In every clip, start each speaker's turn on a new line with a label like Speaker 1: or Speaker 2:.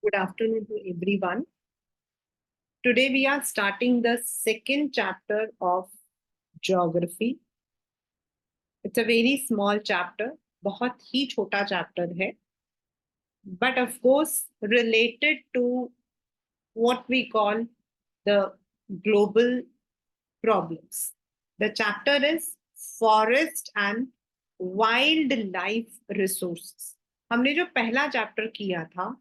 Speaker 1: Good afternoon to everyone. Today we are starting the second chapter of geography. It's a very small chapter, बहुत ही छोटा chapter है, but of course related to what we call the global problems. The chapter is forest and wildlife resources. हमने जो पहला chapter किया था,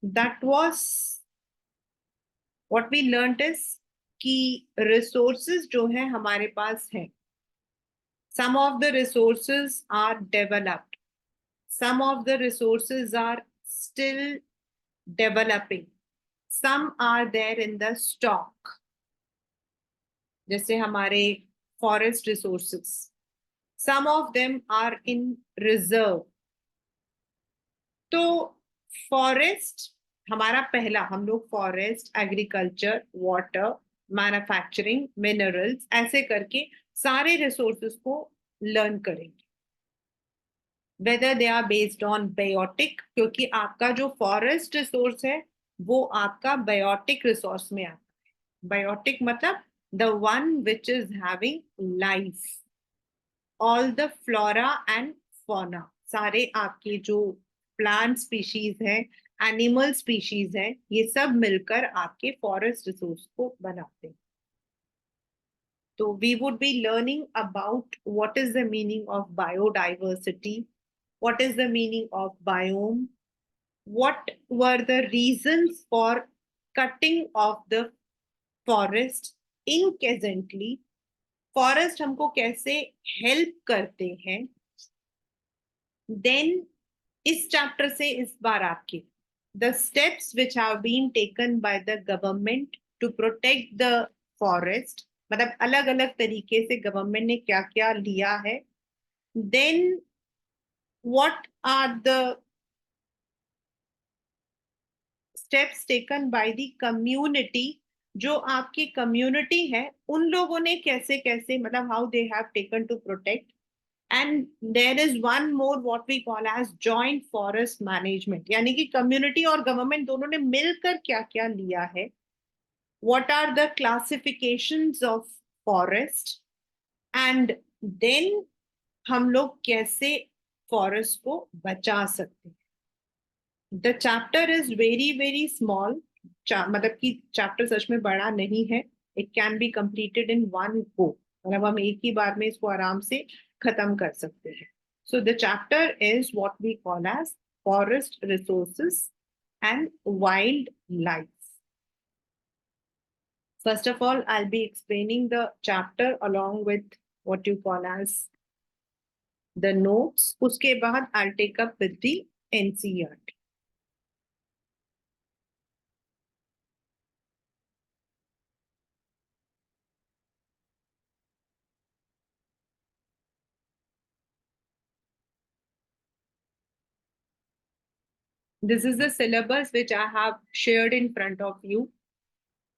Speaker 1: that was what we learned is कि resources जो है हमारे पास है, some of the resources are developed, some of the resources are still developing, some are there in the stock, जैसे हमारे forest resources, some of them are in reserve. तो forest हमारा पहला, हम लोग forest, agriculture, water, manufacturing, minerals ऐसे करके सारे रिसोर्सेज को लर्न करेंगे, whether they are based on biotic, क्योंकि आपका जो फॉरेस्ट रिसोर्स है वो आपका बायोटिक रिसोर्स में आता है. बायोटिक मतलब the one which is having life, all the flora and fauna, सारे आपके जो प्लांट स्पीशीज है, एनिमल स्पीशीज है, ये सब मिलकर आपके फॉरेस्ट रिसोर्स को बनाते हैं. तो we would be learning about what is the meaning of biodiversity, what is the meaning of biome, what were the reasons for cutting of the forest incessantly, forest हमको कैसे हेल्प करते हैं. Then इस chapter से इस बार आपके the steps which have been taken by the government to protect the forest, मतलब अलग अलग तरीके से गवर्नमेंट ने क्या क्या लिया है. then what are the steps taken by the community, जो आपकी कम्युनिटी है उन लोगों ने कैसे कैसे, मतलब how they have taken to protect. And there is one more what we call as joint forest management, यानी कि कम्युनिटी और गवर्नमेंट दोनों ने मिलकर क्या क्या लिया है. what are the classifications of forest, and then हम लोग कैसे फॉरेस्ट को बचा सकते हैं. The chapter is very very small, मतलब कि चैप्टर सच में बड़ा नहीं है. It can be completed in one go, मतलब हम एक ही बार में इसको आराम से खत्म कर सकते हैं. So the chapter is what we call as forest resources and wildlife. First of all, I'll be explaining the chapter along with what you call as the notes. उसके बाद I'll take up with the NCERT. This is the syllabus which I have shared in front of you.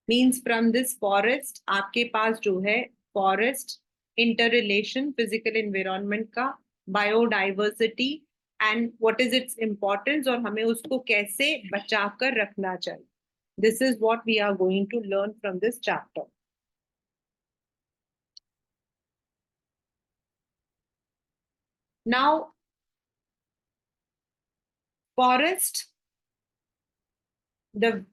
Speaker 1: Means from this forest, आपके पास जो है forest, interrelation, physical environment का, biodiversity and what is its importance और हमें उसको कैसे बचाकर रखना चाहिए. This is what we are going to learn from this chapter. Now, forest, the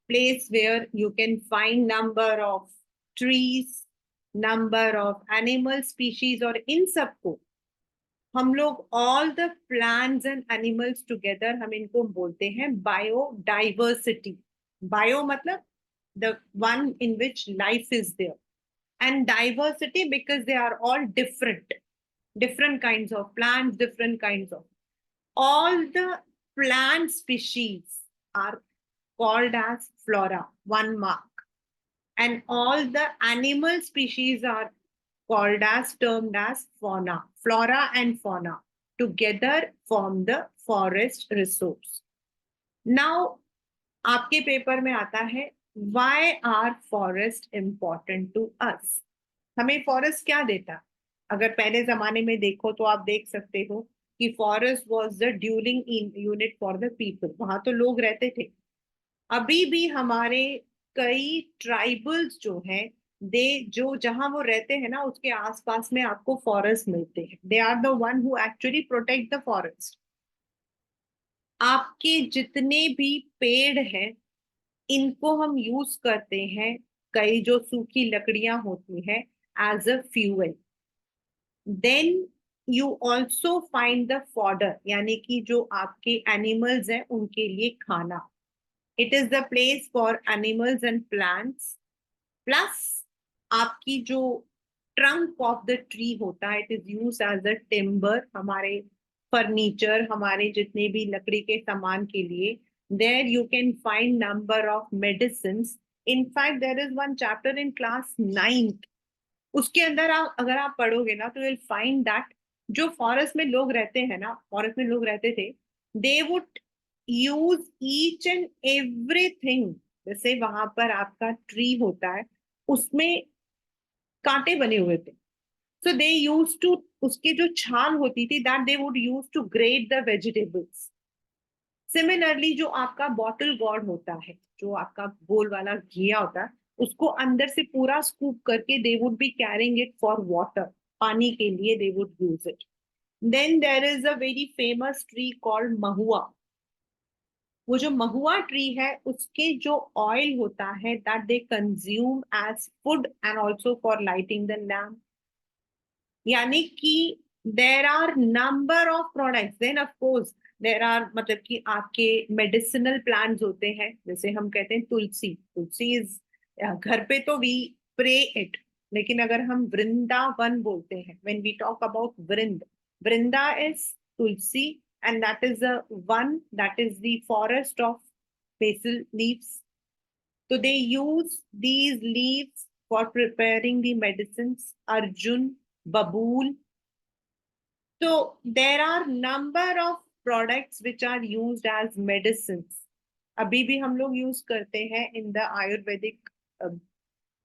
Speaker 1: place where you can find number of trees, number of animal species, और इन सबको हम लोग all the plants and animals together हम इनको बोलते हैं biodiversity. Bio मतलब the one in which life is there, and diversity because they are all different kinds of plants, different kinds of, all the plant species are called as flora, one mark, and all the animal species are called as, termed as fauna. Flora and fauna together form the forest resource. Now, आपके paper में आता है why are forest important to us? हमें forest क्या देता? अगर पहले जमाने में देखो तो आप देख सकते हो कि forest was the duelling unit for the people. वहां तो लोग रहते थे, अभी भी हमारे कई ट्राइबल्स जो हैं, दे जो जहां वो रहते हैं ना उसके आसपास में आपको फॉरेस्ट मिलते हैं. They are the one who actually protect the forest. आपके जितने भी पेड़ हैं इनको हम यूज करते हैं, कई जो सूखी लकड़ियां होती हैं, as a fuel. Then you also find the fodder, यानी कि जो आपके एनिमल्स हैं उनके लिए खाना. It is the place for animals and plants. Plus आपकी जो ट्रंक ऑफ द ट्री होता है, it is use as a timber, हमारे फर्नीचर, हमारे जितने भी लकड़ी के सामान के लिए. There you can find number of medicine. In fact there is one chapter in class 9th, उसके अंदर आप अगर आप पढ़ोगे ना तो विल फाइंड दैट जो फॉरेस्ट में लोग रहते हैं ना, फॉरेस्ट में लोग रहते थे, दे would use each and everything. जैसे वहां पर आपका ट्री होता है, उसमें कांटे बने हुए थे. सो दे यूज टू, उसकी जो छाल होती थी, that they would use to grate the vegetables. Similarly जो आपका बॉटल गॉर्ड होता है, जो आपका गोल वाला घिया होता है, उसको अंदर से पूरा स्कूप करके they would be carrying it for water, पानी के लिए they would use it. Then there is a very famous tree called mahua. वो जो महुआ ट्री है उसके जो ऑयल होता है, that they consume as food and also for lighting the lamp. यानी कि there are number of products. Then of course there are, मतलब कि आपके मेडिसिनल प्लांट्स होते हैं, जैसे हम कहते हैं तुलसी. तुलसी इज, घर पे तो वी प्रे इट, लेकिन अगर हम वृंदावन बोलते हैं, when we talk about Vrinda is tulsi, and that is the one, that is the forest of basil leaves. So they use these leaves for preparing the medicines. Arjun, babool. So there are number of products which are used as medicines. अभी भी हम लोग use करते हैं in the Ayurvedic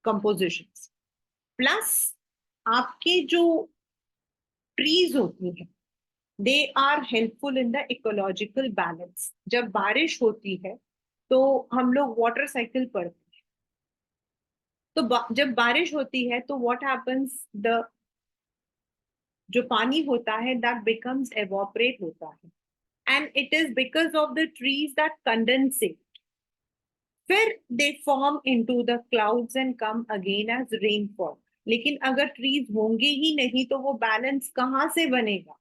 Speaker 1: compositions. Plus आपके जो trees होती हैं, they are helpful in the ecological balance. जब बारिश होती है तो हम लोग वाटर साइकिल पढ़ते हैं. तो जब बारिश होती है तो व्हाट हैपेंस, द जो पानी होता है दैट बिकम्स एवोपरेट होता है, and it is because of the trees that condensate. फिर they form into the clouds and come again as rainfall. लेकिन अगर ट्रीज होंगे ही नहीं तो वो बैलेंस कहाँ से बनेगा.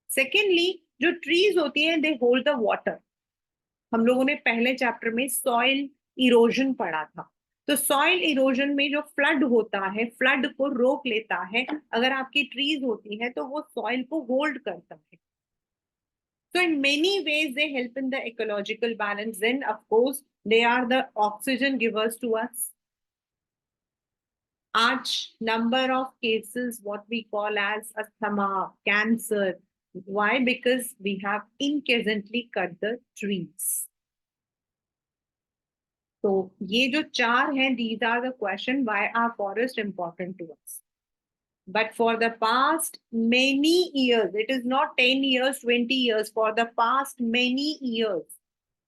Speaker 1: सेकेंडली जो ट्रीज होती हैं, दे होल्ड द वाटर. हम लोगों ने पहले चैप्टर में सॉइल इरोजन पढ़ा था. तो सॉइल इरोजन में जो फ्लड होता है, फ्लड को रोक लेता है. अगर आपकी ट्रीज होती है तो वो सॉइल को होल्ड करता है. So in many ways, they help in the ecological balance. Then, of course, they are the oxygen givers to us. Arch number of cases, what we call as asthma, cancer. Why? Because we have incessantly cut the trees. So, ये जो चार हैं, these are the question why are forests important to us. But for the past many years, it is not 10 years, 20 years, for the past many years,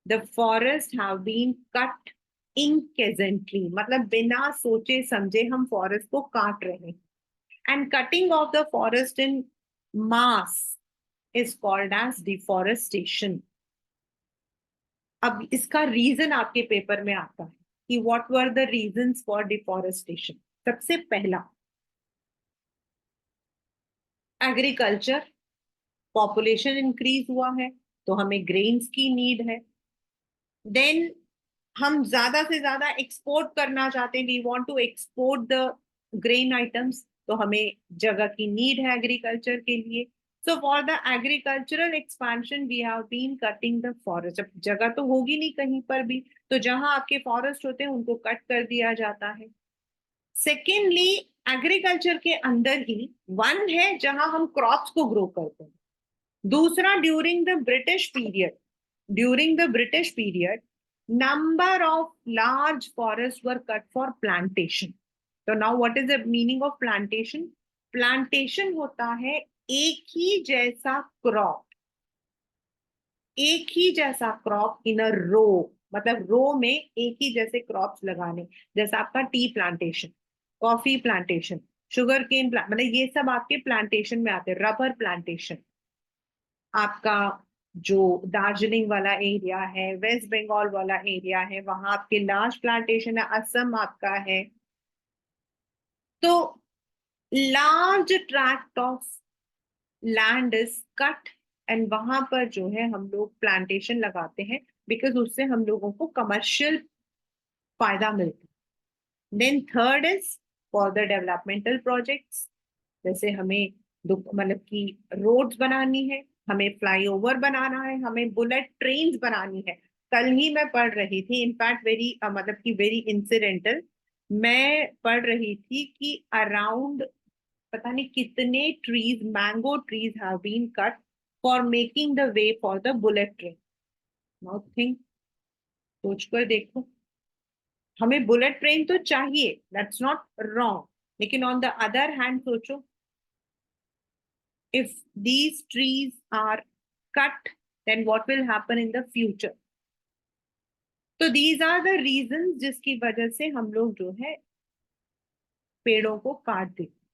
Speaker 1: the forests have been cut incessantly. मतलब बिना सोचे समझे हम forest को काट रहे हैं. And cutting of the forest in mass is called as deforestation. अब इसका रीजन आपके पेपर में आता है कि what were the reasons for deforestation. सबसे पहला, एग्रीकल्चर. पॉपुलेशन इंक्रीज हुआ है तो हमें ग्रेन्स की नीड है. देन हम ज्यादा से ज्यादा एक्सपोर्ट करना चाहते हैं, we want to export the grain items, तो हमें जगह की नीड है एग्रीकल्चर के लिए. So for the agricultural expansion we have been cutting the forest. अब जगह तो होगी नहीं कहीं पर भी, तो जहां आपके फॉरेस्ट होते हैं उनको कट कर दिया जाता है. सेकेंडली, एग्रीकल्चर के अंदर ही वन है जहां हम क्रॉप्स को ग्रो करते हैं. दूसरा, during the British period number of large forests were cut for plantation. So now what is the meaning of plantation? Plantation होता है एक ही जैसा क्रॉप इन अ रो. मतलब रो में एक ही जैसे क्रॉप्स लगाने, जैसे आपका tea plantation, coffee plantation, sugarcane plant, मतलब ये सब आपके प्लांटेशन में आते हैं। रबर प्लांटेशन आपका जो दार्जिलिंग वाला एरिया है, वेस्ट बंगाल वाला एरिया है, वहां आपके लार्ज प्लांटेशन है, असम आपका है। तो large tract of land is cut and वहां पर जो है हम लोग प्लांटेशन लगाते हैं, बिकॉज उससे हम लोगों को कमर्शियल फायदा मिलता है। Then third is for the developmental projects, जैसे हमें मतलब कि रोड्स बनानी है, हमें फ्लाईओवर बनाना है, हमें बुलेट ट्रेन्स बनानी है। कल ही मैं पढ़ रही थी, इनफैक्ट वेरी मतलब कि वेरी इंसिडेंटल, मैं पढ़ रही थी कि अराउंड पता नहीं कितने trees, mango trees have been cut for making the way for the bullet train. Now think, सोच कर देखो, हमें बुलेट ट्रेन तो चाहिए, दैट्स नॉट रॉन्ग, लेकिन ऑन द अदर हैंड सोचो, if these trees are cut, then what will happen in the future? तो these are the reasons जिसकी वजह से हम लोग जो है पेड़ों को काट देते।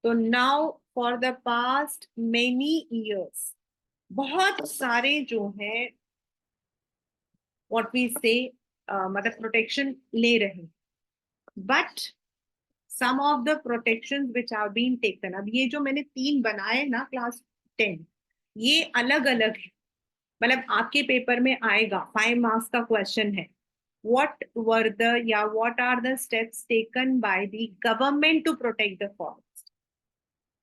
Speaker 1: तो now for the past many years बहुत सारे जो है व्हाट वी से मतलब प्रोटेक्शन ले रहे, but some of the protection which are been taken, अब ये जो मैंने तीन बनाए ना क्लास 10, ये अलग अलग है। मतलब आपके पेपर में आएगा, 5 मार्क्स का क्वेश्चन है, what were the या what are the steps taken by the government to protect the forest?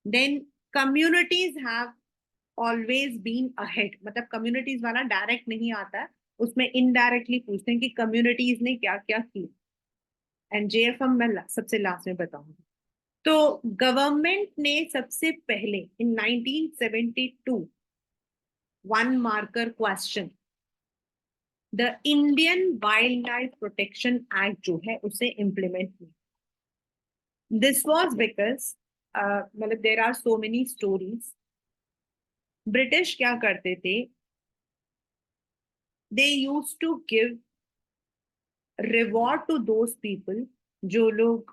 Speaker 1: Then communities have always been ahead, मतलब communities वाला डायरेक्ट नहीं आता है, उसमें इनडायरेक्टली पूछते हैं कि कम्युनिटीज ने क्या क्या किया। एंड जेएफएम मैं सबसे लास्ट में बताऊंगी। तो गवर्नमेंट ने सबसे पहले in 1972 one marker question, the Indian wild life protection act जो है उसे इम्प्लीमेंट किया। दिस वॉज बिकॉज मतलब there are so many stories. British क्या करते थे, they used to give reward to those people जो लोग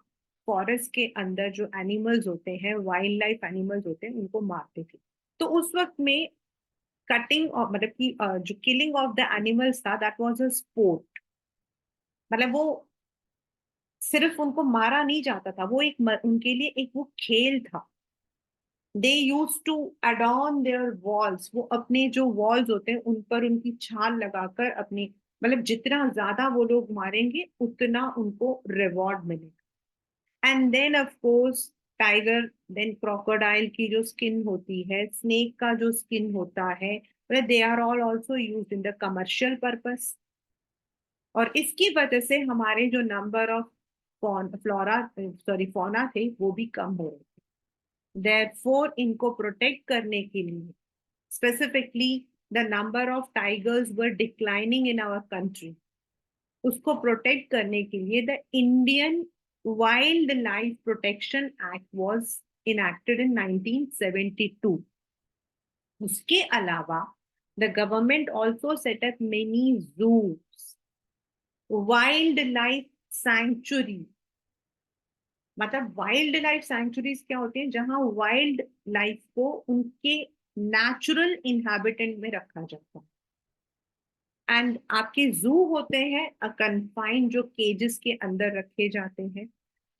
Speaker 1: फॉरेस्ट के अंदर जो एनिमल्स होते हैं, वाइल्ड लाइफ एनिमल्स होते हैं, उनको मारते थे। तो उस वक्त में कटिंग और मतलब कि जो किलिंग ऑफ द एनिमल्स था, दैट वाज अ स्पोर्ट। मतलब वो सिर्फ उनको मारा नहीं जाता था, वो एक उनके लिए एक वो खेल था। They used to adorn their walls, वो अपने जो वॉल्स होते हैं उन पर उनकी छाल लगाकर अपनी, मतलब जितना ज्यादा वो लोग मारेंगे उतना उनको रिवॉर्ड मिलेगा। And then of course tiger, then crocodile की जो स्किन होती है, स्नेक का जो स्किन होता है, मतलब they are all also used in the commercial purpose. और इसकी वजह से हमारे जो number of flora sorry fauna थे वो भी कम हो रहे थे। देयरफॉर इनको प्रोटेक्ट करने के लिए specifically the number of tigers were declining in our country, उसको प्रोटेक्ट करने के लिए the Indian wild life protection act was enacted in 1972। उसके अलावा the government also set up many zoos, wild life sanctuary. मतलब वाइल्ड लाइफ सैंक्चुरीज क्या होती है, जहां वाइल्ड लाइफ को उनके नेचुरल इनहेबिटेंट में रखा जाता है। एंड आपके जू होते हैं कन्फाइंड, जो केजेस के अंदर रखे जाते हैं।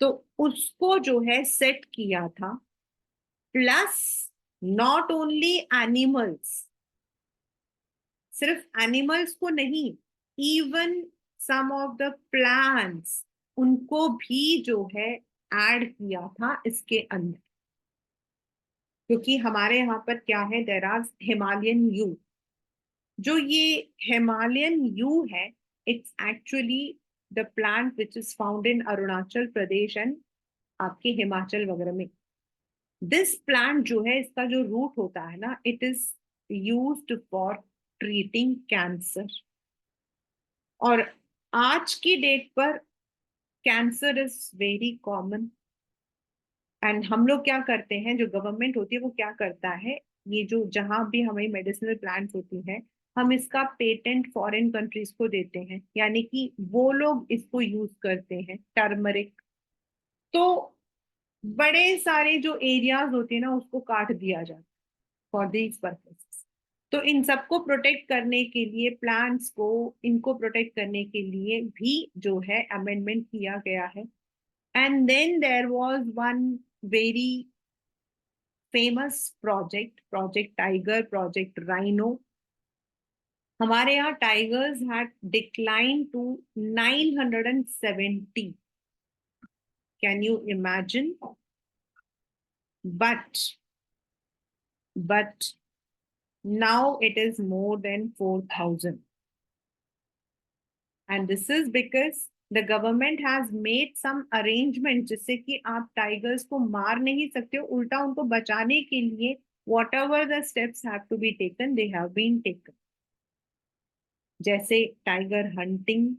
Speaker 1: तो उसको जो है सेट किया था, प्लस नॉट ओनली एनिमल्स, सिर्फ एनिमल्स को नहीं, even some of the plants, उनको भी जो है ऐड किया था इसके अंदर। क्योंकि हमारे यहाँ पर क्या है, देर आर हिमालयन यू, जो ये हिमालयन यू है, it's actually the plant which is found in Arunachal Pradesh and आपके हिमाचल वगैरह में। दिस प्लांट जो है, इसका जो रूट होता है ना, it is used for treating cancer. और आज की डेट पर cancer is very common. And हम लोग क्या करते हैं, जो गवर्नमेंट होती है वो क्या करता है, ये जो जहां भी हमें मेडिसिनल प्लांट्स होती हैं, हम इसका पेटेंट फॉरेन कंट्रीज को देते हैं, यानी कि वो लोग इसको यूज करते हैं, टर्मरिक। तो बड़े सारे जो एरियाज होते हैं ना, उसको काट दिया जाता है फॉर दीज पर्पसेस। तो इन सबको प्रोटेक्ट करने के लिए, प्लांट्स को, इनको प्रोटेक्ट करने के लिए भी जो है अमेंडमेंट किया गया है। And then there was one very famous project, project tiger, project rhino. हमारे यहाँ tigers had decline to 970, can you imagine? But now it is more than 4,000, and this is because the government has made some arrangement जिससे कि आप tigers को मार नहीं सकते हो, उल्टा उनको बचाने के लिए whatever the steps have to be taken, they have been taken। जैसे टाइगर हंटिंग,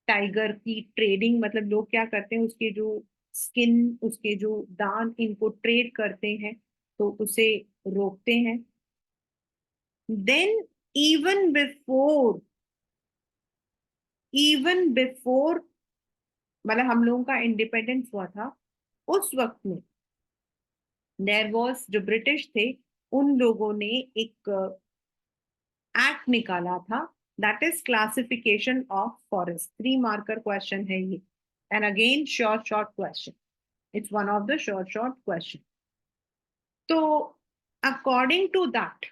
Speaker 1: टाइगर की ट्रेडिंग, मतलब लोग क्या करते हैं, उसके जो स्किन, उसके जो दांत, इनको ट्रेड करते हैं, तो उसे रोकते हैं। Then even before even before, मतलब हम लोगों का इंडिपेंडेंस हुआ था, उस वक्त में देयर वाज, जो ब्रिटिश थे, उन लोगों ने एक एक्ट निकाला था, that is classification of forest. 3 marker question है ये, and again short short question, it's one of the short short question. तो according to that,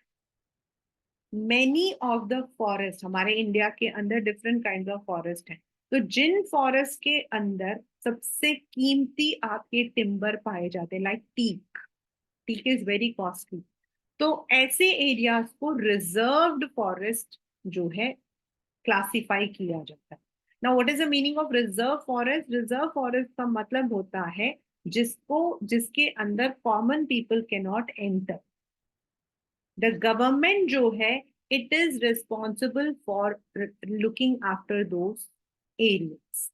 Speaker 1: many of the forest, हमारे इंडिया के अंदर डिफरेंट काइंड ऑफ फॉरेस्ट हैं, तो जिन forest के अंदर सबसे कीमती आपके टिम्बर पाए जाते हैं, like teak, teak is very costly, तो ऐसे एरियाज को रिजर्व्ड फॉरेस्ट जो है क्लासिफाई किया जाता है। Now what is the meaning of reserve forest? Reserve forest का मतलब होता है जिसके अंदर common people can not enter. The government जो है, it is responsible for looking after those areas.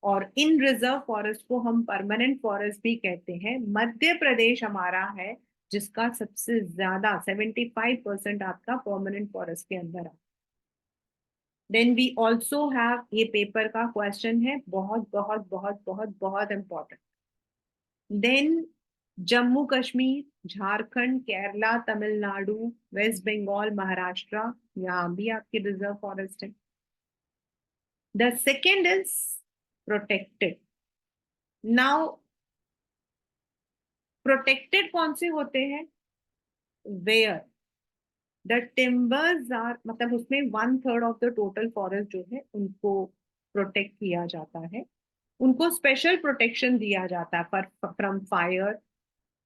Speaker 1: और इन रिजर्व फॉरेस्ट को हम परमानेंट फॉरेस्ट भी कहते हैं। मध्य प्रदेश हमारा है जिसका सबसे ज्यादा 75% आपका परमानेंट फॉरेस्ट के अंदर है। देन वी ऑल्सो हैव, ये पेपर का क्वेश्चन है, बहुत बहुत बहुत बहुत बहुत इंपॉर्टेंट। देन जम्मू कश्मीर, झारखंड, केरला, तमिलनाडु, वेस्ट बंगाल, महाराष्ट्र, यहाँ भी आपकी रिजर्व फॉरेस्ट है। The second is protected. Now protected कौन से होते हैं? वेयर द टिम्बर्स आर, मतलब उसमें 1/3 ऑफ द टोटल फॉरेस्ट जो है उनको प्रोटेक्ट किया जाता है, उनको स्पेशल प्रोटेक्शन दिया जाता है फ्रॉम फायर।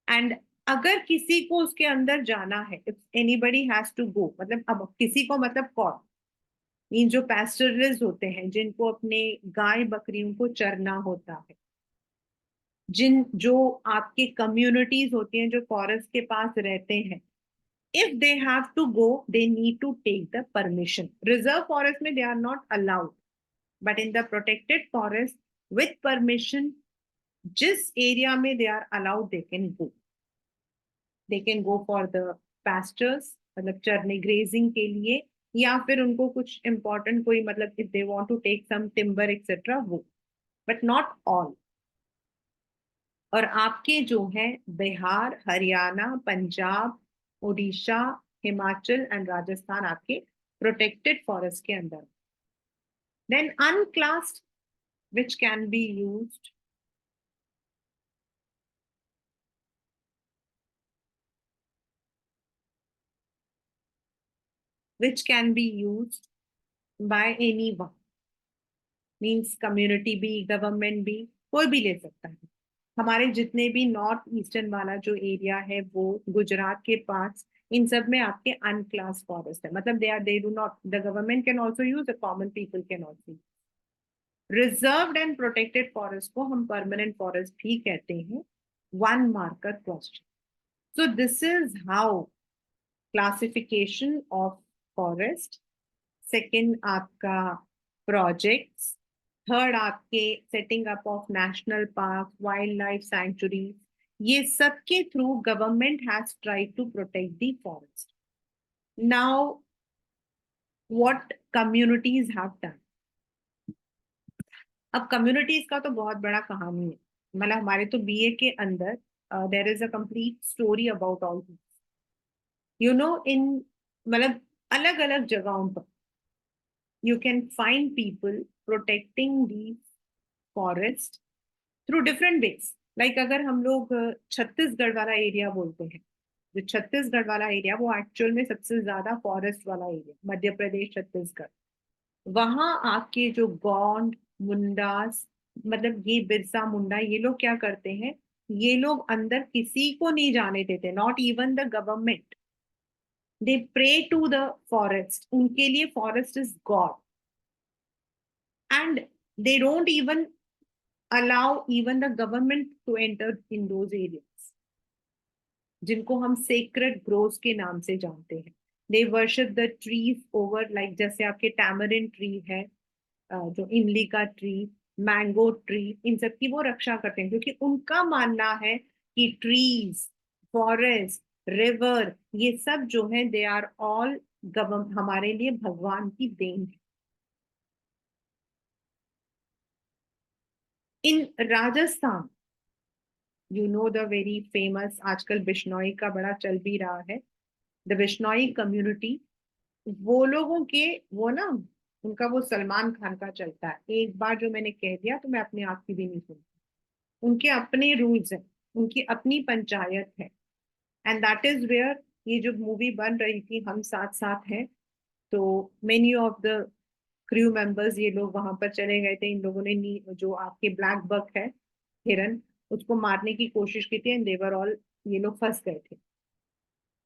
Speaker 1: एंड अगर किसी को उसके अंदर जाना है, if anybody has to go, मतलब अब किसी को मतलब कौन, मीन जो पैस्टरलिस्ट होते हैं, जिनको अपने गाय बकरियों को चरना होता है, जो आपके कम्युनिटीज होती हैं जो फॉरेस्ट के पास रहते हैं, if they have to go, they need to take the permission. Reserve forest में they are not allowed, but in the protected forest with permission, जिस area में they are allowed, they can go. They can go for the pastures, मतलब चरने, grazing के लिए, या फिर उनको कुछ important कोई, मतलब if they want to take some timber etc, वो, but not all. और आपके जो है बिहार, हरियाणा, पंजाब, उड़ीसा, हिमाचल एंड राजस्थान आपके प्रोटेक्टेड फॉरेस्ट के अंदर। Then unclassed, which can be used, which can be used by anyone, means community भी, गवर्नमेंट भी, कोई भी ले सकता है। हमारे जितने भी नॉर्थ ईस्टर्न वाला जो एरिया है, वो गुजरात के पास, इन सब में आपके अनक्लास फॉरेस्ट है, मतलब they do not, the government can also use, the common people can also. Reserved and protected forest को हम परमानेंट फॉरेस्ट भी कहते हैं। 1 marker question. So this is how classification of forest. Second आपका प्रोजेक्ट्स। थर्ड आपके setting up of national park, wild life sanctuary, ये सब के through government has tried to protect the forest. Now what communities have done. अब communities का तो बहुत बड़ा कहानी है, मतलब हमारे तो बीए के अंदर there is a complete story about all this, you know, in मतलब अलग अलग जगहों पर you can find people protecting the forest through different ways. Like अगर हम लोग छत्तीसगढ़ वाला एरिया बोलते हैं, जो छत्तीसगढ़ वाला एरिया वो एक्चुअल में सबसे ज्यादा फॉरेस्ट वाला एरिया, मध्य प्रदेश छत्तीसगढ़. वहां आके जो गौंड, मुंडास, मतलब ये बिरसा मुंडा, ये लोग क्या करते हैं, ये लोग अंदर किसी को नहीं जाने देते, not even the government. They pray to the forest, उनके लिए forest is god. And they don't even allow even the government to enter in those areas, जिनको हम sacred groves के नाम से जानते हैं. They worship the trees over, like जैसे आपके टैमरिन ट्री है, जो इमली का ट्री, मैंगो ट्री, इन सब की वो रक्षा करते हैं, क्योंकि उनका मानना है कि ट्रीज, फॉरेस्ट, रिवर, ये सब जो है दे आर ऑल हमारे लिए भगवान की देन है. In Rajasthan, you know the very famous, आजकल बिश्नोई का बड़ा चल भी रहा है, द बिश्नोई कम्युनिटी. वो लोगों के, वो ना, उनका वो सलमान खान का चलता है, एक बार जो मैंने कह दिया तो मैं अपने आप की भी नहीं सुनती. उनके अपने रूल्स हैं, उनकी अपनी पंचायत है. एंड दैट इज वेयर ये जो मूवी बन रही थी हम साथ साथ हैं, तो many of the crew members ये लोग वहां पर चले गए थे. इन लोगों ने जो आपके ब्लैक बक है, हिरन, उसको मारने की कोशिश की थी, एंड देवर ऑल, ये लोग फंस गए थे.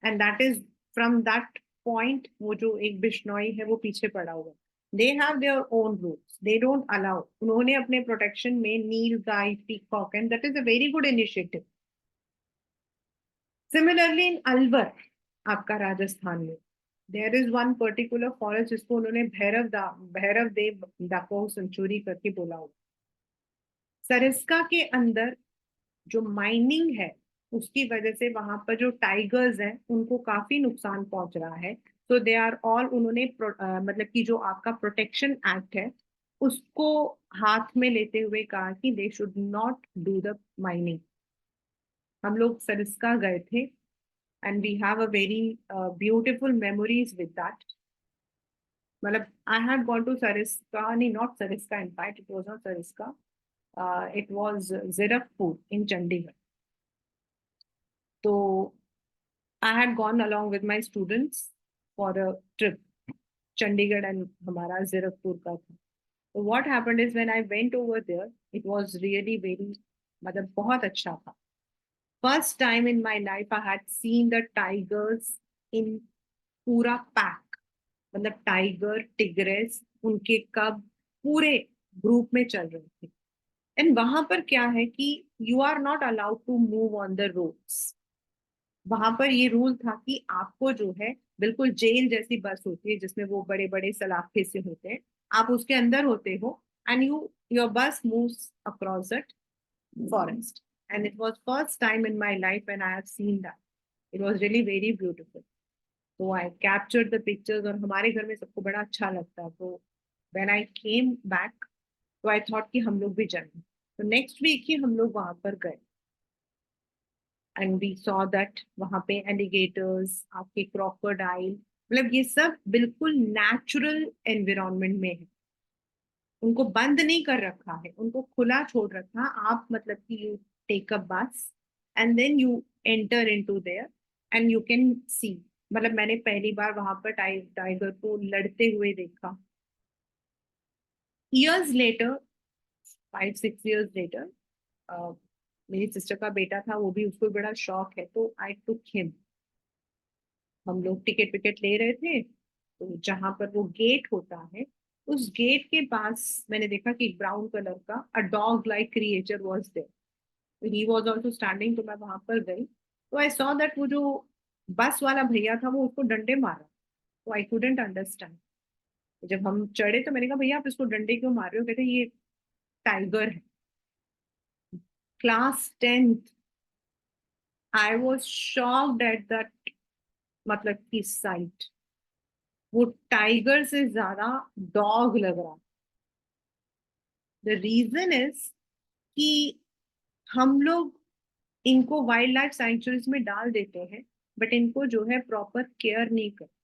Speaker 1: And that is from that point, वो जो एक बिश्नोई है वो पीछे पड़ा हुआ. They have their own rules, they don't allow. उन्होंने अपने प्रोटेक्शन में nilgai, peacock, and that is a very good initiative. Similarly in Alwar, आपका राजस्थान में, there is one particular forest जिसको उन्होंने भैरव देव डाको सेंचुरी करके बोला हुआ. सरिस्का के अंदर जो माइनिंग है, उसकी वजह से वहां पर जो टाइगर्स हैं उनको काफी नुकसान पहुंच रहा है. तो दे आर ऑल, उन्होंने मतलब कि जो आपका प्रोटेक्शन एक्ट है उसको हाथ में लेते हुए कहा कि they should not do the mining. हम लोग सरिस्का गए थे, and we have a very beautiful memories with that. मतलब I had gone to Sariska, नहीं, not Sariska, in fact it was not Sariska, it was Zirakpur in Chandigarh. So I had gone along with my students for a trip. Chandigarh and हमारा Zirakpur का था. So what happened is when I went over there, it was really very, मतलब बहुत अच्छा था. First time in my life I had seen the tigers in पूरा pack. मतलब tiger, tigress, उनके कब पूरे ग्रुप में चल रहे थे. एंड वहां पर क्या है कि you are not allowed to move on the roads. वहां पर ये रूल था कि आपको जो है, बिल्कुल जेल जैसी बस होती है जिसमें वो बड़े बड़े सलाखे से होते हैं, आप उसके अंदर होते हो, एंड योर बस moves across that forest. And it was first time in my life when I have seen that. It was really very beautiful. तो आई कैप्चर्ड द पिक्चर्स, और हमारे घर में सबको बड़ा अच्छा लगता है. तो व्हेन आई केम बैक, तो आई थॉट कि हम लोग भी जाएं. तो नेक्स्ट वीक ही हम लोग वहां पर गए, एंड वी सॉ दैट वहां पे एलिगेटर्स, आपके क्रोकोडाइल, मतलब ये सब बिल्कुल नेचुरल एनवायरनमेंट में है. उनको बंद नहीं कर रखा है, उनको खुला छोड़ रखा. आप मतलब कि you take a bus and then you enter into there and you can see. मतलब मैंने पहली बार वहां पर टाइगर को लड़ते हुए देखा. इयर्स लेटर, 5-6 years लेटर, मेरी सिस्टर का बेटा था, वो भी, उसको बड़ा शौक है, तो आई टुक हिम. हम लोग टिकट विकेट ले रहे थे, तो जहां पर वो गेट होता है, उस गेट के पास मैंने देखा कि ब्राउन कलर का a dog like creature was there. He was also standing. तो मैं वहां पर गई, तो आई सॉ दैट वो जो बस वाला भैया था वो उसको डंडे मार रहा. तो आई कुडंट अंडरस्टैंड. जब हम चढ़े तो मैंने कहा, भैया आप इसको डंडे क्यों मार रहे हो? कहते ये टाइगर है. Class 10th. I was shocked at that, मतलब की साइट. वो टाइगर से ज्यादा डॉग लग रहा। द रीजन इज कि हम लोग इनको वाइल्ड लाइफ सैंक्चुरीज में डाल देते हैं, बट इनको जो है प्रॉपर केयर नहीं करते।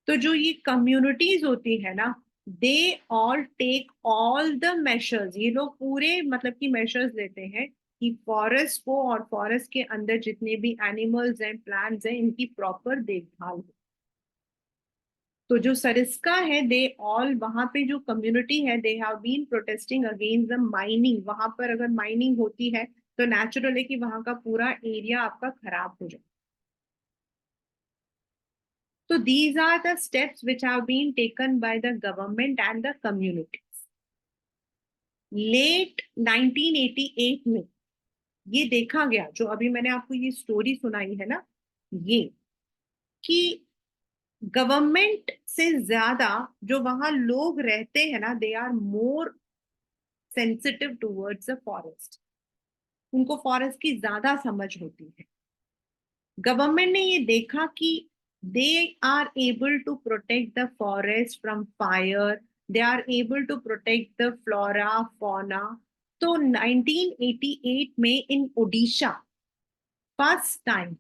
Speaker 1: तो जो ये कम्युनिटीज होती है ना, they all take all the measures, ये लोग पूरे मतलब कि मेजर्स लेते हैं कि फॉरेस्ट को और फॉरेस्ट के अंदर जितने भी एनिमल्स हैं, प्लांट्स हैं, इनकी प्रॉपर देखभाल हो। तो जो सरिस्का है, दे ऑल, वहां पे जो कम्युनिटी है, they have been protesting against the mining. वहां पर अगर माइनिंग होती है तो नेचुरल है कि वहां का पूरा एरिया आपका खराब हो जाए। So these are the steps which have been taken by the government and the communities. Late 1988 में ये देखा गया, जो अभी मैंने आपको ये स्टोरी सुनाई है ना, ये कि गवर्नमेंट से ज्यादा जो वहां लोग रहते हैं ना, they are more sensitive towards the forest. उनको फॉरेस्ट की ज्यादा समझ होती है। गवर्नमेंट ने ये देखा कि they are able to protect the forest from fire, they are able to protect the flora fauna. तो 1988 में in Odisha first time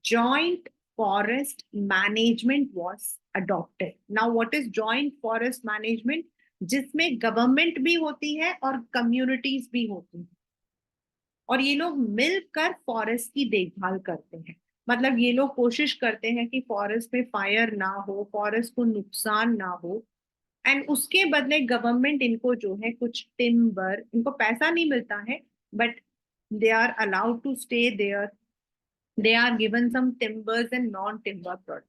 Speaker 1: joint forest management was adopted. Now what is joint forest management? जिसमें government भी होती है और communities भी होती हैं, और ये लोग मिलकर फॉरेस्ट की देखभाल करते हैं। मतलब ये लोग कोशिश करते हैं कि फॉरेस्ट में फायर ना हो, फॉरेस्ट को नुकसान ना हो। एंड उसके बदले गवर्नमेंट इनको जो है कुछ टिम्बर, इनको पैसा नहीं मिलता है, but they are allowed to stay there, they are given some timbers and non-timber products.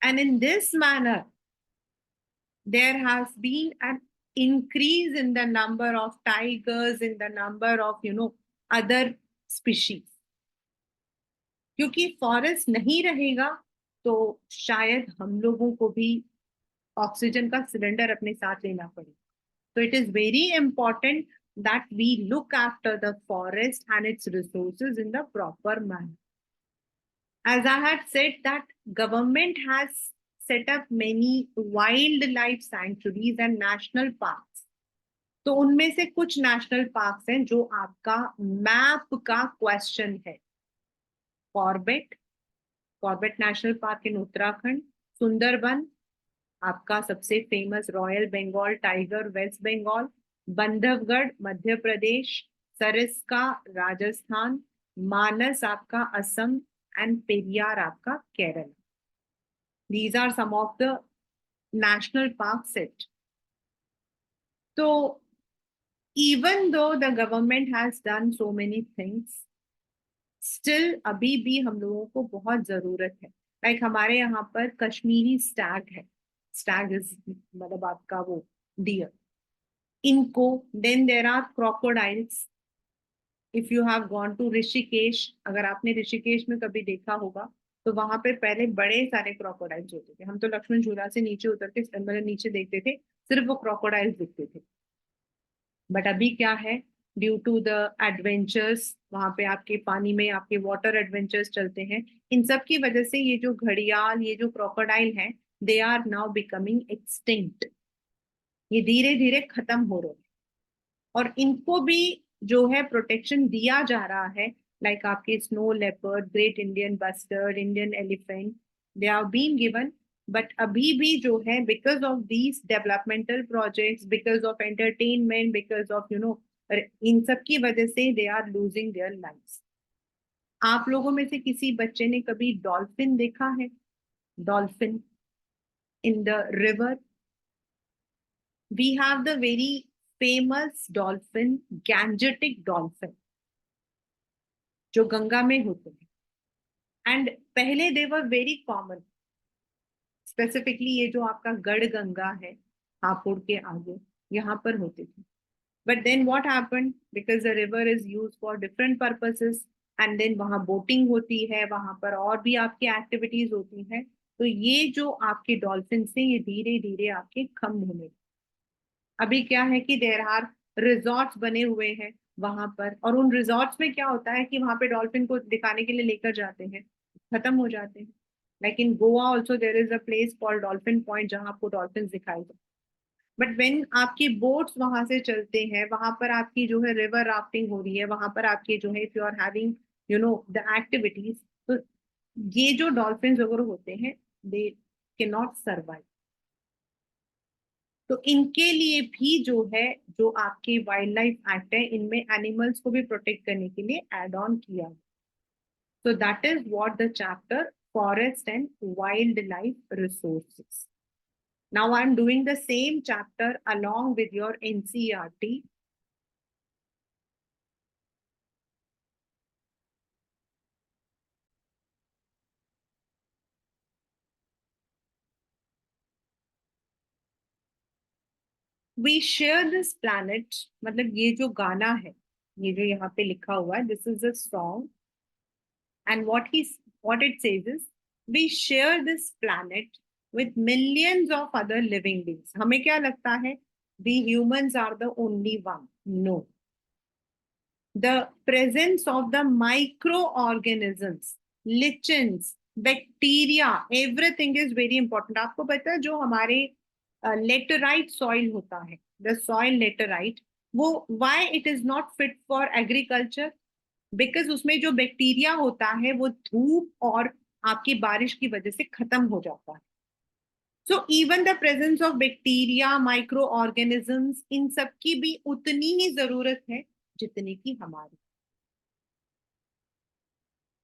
Speaker 1: And in this manner, there has been an increase in the number of tigers, in the number of, other species. क्योंकि forest नहीं रहेगा तो शायद हम लोगों को भी oxygen का सिलेंडर अपने साथ लेना पड़े। तो it is very important that we look after the forest and its resources in the proper manner. As I had said that government has set up many wildlife sanctuaries and national parks. तो उनमें से कुछ national parks हैं जो आपका map का question है। Corbett, Corbett national Park in Uttarakhand, Sundarban आपका सबसे famous royal Bengal tiger West Bengal, Bandhavgarh Madhya Pradesh, Sariska Rajasthan, Manas आपका असम, and Periyar आपका Kerala. These are some of the national parks set. So even though the government has done so many things, still अभी भी हम लोगों को बहुत जरूरत है। लाइक हमारे यहाँ पर कश्मीरी स्टैग है, स्टैग इज मतलब आपका वो डियर, इनको, then there are crocodiles. If you have gone to Rishikesh, अगर आपने ऋषिकेश में कभी देखा होगा तो वहां पे पहले बड़े सारे क्रोकोडाइल्स होते थे। हम तो लक्ष्मण झूला से नीचे उतर के मतलब नीचे देखते थे, सिर्फ वो क्रोकोडाइल्स दिखते थे। बट अभी क्या है, ड्यू टू द एडवेंचर्स, वहां पे आपके पानी में आपके वाटर एडवेंचर्स चलते हैं, इन सब की वजह से ये जो घड़ियाल, ये जो क्रोकोडाइल है, they are now becoming extinct. ये धीरे धीरे खत्म हो रहे हैं, और इनको भी जो है प्रोटेक्शन दिया जा रहा है। लाइक आपके snow leopard, great Indian bustard, Indian elephant, they are been given. But अभी भी जो है, because of these developmental projects, because of entertainment, because of इन सब की वजह से they are losing their lives. आप लोगों में से किसी बच्चे ने कभी डॉल्फिन देखा है? Dolphin in the river, we have the very famous dolphin, gangetic dolphin, जो गंगा में होते हैं। एंड पहले they were very common, specifically ये जो आपका गढ़ गंगा है हापुड़ के आगे, यहाँ पर होते थे। But then what happened, because the river is use for different purposes, and then वहाँ बोटिंग होती है, वहां पर और भी आपकी एक्टिविटीज होती हैं। तो ये जो आपके डॉल्फिन से ये धीरे धीरे आपके कम होने। अभी क्या है कि देर आर रिजॉर्ट्स बने हुए हैं वहां पर, और उन रिजॉर्ट्स में क्या होता है कि वहां पे डॉल्फिन को दिखाने के लिए लेकर जाते हैं, खत्म हो जाते हैं। Like in Goa also there is a place called dolphin point जहां आपको डॉल्फिन दिखाई दे। बट वेन आपकी बोट्स वहां से चलते हैं, वहां पर आपकी जो है रिवर राफ्टिंग हो रही है, वहां पर आपके जो है if you are having you know the activities, तो ये जो डॉल्फिन वगैरह होते हैं दे कैन नॉट सर्वाइव। तो इनके लिए भी जो है, जो आपके वाइल्ड लाइफ एक्ट है, इनमें एनिमल्स को भी प्रोटेक्ट करने के लिए एड ऑन किया। So that is what the chapter forest and wildlife resources. Now I'm doing the same chapter along with your NCERT. We share this planet, मतलब ये जो गाना है, ये जो यहाँ पे लिखा हुआ है, this is a song, and what it says is we share this planet with millions of other living beings. हमें क्या लगता है we humans are the only one? No. The presence of the microorganisms, lichens, bacteria, everything is very important. आपको पता है जो हमारे laterite soil होता है, द सॉइल लेटराइट, वो why it is not fit for agriculture? Because उसमें जो बैक्टीरिया होता है वो धूप और आपकी बारिश की वजह से खत्म हो जाता है। So even the presence of bacteria, micro organisms, इन सब की भी उतनी ही जरूरत है जितनी की हमारी।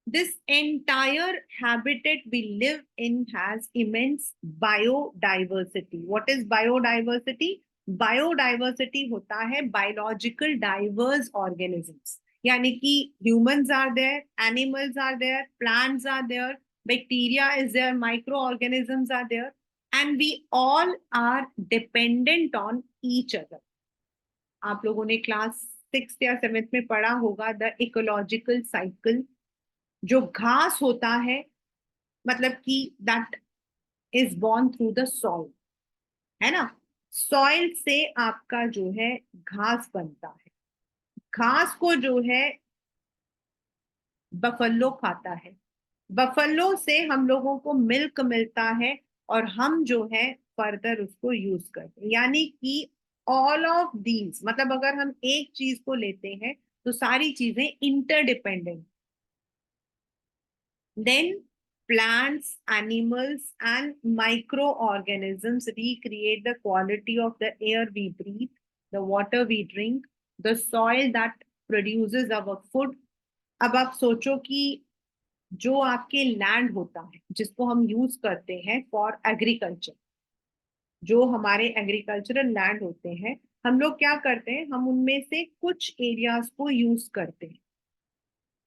Speaker 1: This entire habitat we live in has immense biodiversity. What is biodiversity? Biodiversity होता है biological diverse organisms. यानी कि humans are there, animals are there, plants are there, bacteria is there, microorganisms are there, and we all are dependent on each other. आप लोगों ने class 6th या 7th में पढ़ा होगा द इकोलॉजिकल साइकिल। जो घास होता है, मतलब कि that is born through the soil, है ना। सॉइल से आपका जो है घास बनता है, घास को जो है बफलो खाता है, बफलो से हम लोगों को मिल्क मिलता है, और हम जो है फर्दर उसको यूज करते हैं। यानी कि ऑल ऑफ दीज, मतलब अगर हम एक चीज को लेते हैं तो सारी चीजें interdependent. Then plants, animals, and microorganisms recreate the quality of the air we breathe, the water we drink, the soil that produces our food. अब आप सोचो कि जो आपके लैंड होता है जिसको हम यूज करते हैं फॉर एग्रीकल्चर, जो हमारे एग्रीकल्चरल लैंड होते हैं, हम लोग क्या करते हैं, हम उनमें से कुछ एरियाज को यूज करते हैं,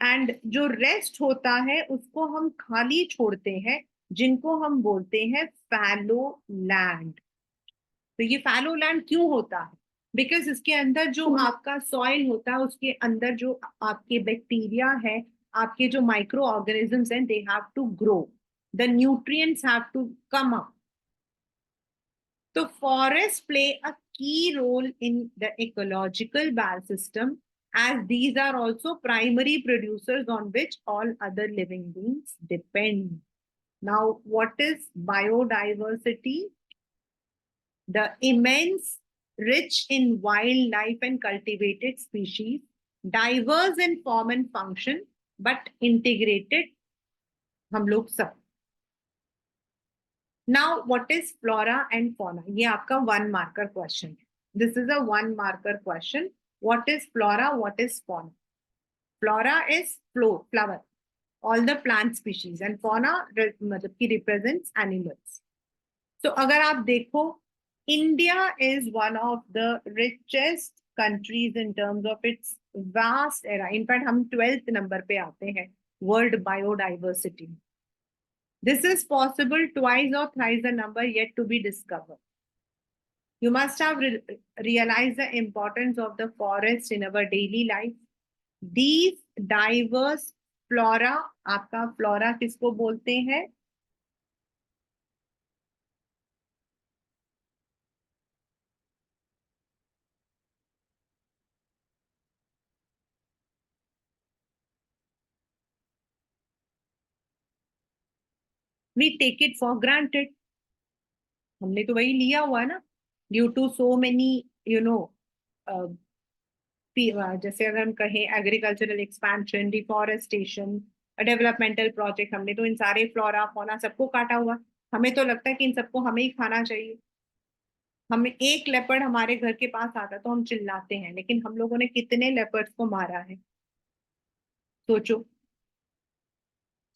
Speaker 1: एंड जो रेस्ट होता है उसको हम खाली छोड़ते हैं, जिनको हम बोलते हैं फैलो लैंड। तो ये फैलो लैंड क्यों होता है? बिकॉज इसके अंदर जो आपका सॉइल होता है, उसके अंदर जो आपके बैक्टीरिया है, आपके जो माइक्रो ऑर्गेनिजम्स हैं, they have to grow, the nutrients have to come up. तो forests play a key role in the ecological biosystem, as these are also primary producers on which all other living beings depend. Now, what is biodiversity? The immense, rich in wildlife and cultivated species, diverse in form and function, but integrated हम लोग सब। Now, what is flora and fauna? ये आपका 1 marker question है. This is a 1 marker question. What is flora? What is fauna? Flora is flower, all the plant species, and fauna मतलब कि represents animals. So अगर आप देखो, India is one of the richest countries in terms of its vast era. In fact, हम 12th number पे आते हैं world biodiversity. This is possible twice or thrice the number yet to be discovered. You must have realized the importance of the forest in our daily life. These diverse flora, आपका flora किसको बोलते हैं? We take it for granted, हमने तो वही लिया हुआ है ना, due to so many you know, जैसे अगर हम कहें agricultural expansion, deforestation, developmental project, हमने तो इन सारे फ्लोरा फौना सबको काटा हुआ। हमें तो लगता है कि इन सबको हमें ही खाना चाहिए। हमें एक लेपर्ड हमारे घर के पास आता तो हम चिल्लाते हैं, लेकिन हम लोगों ने कितने लेपर्ड्स को मारा है, सोचो।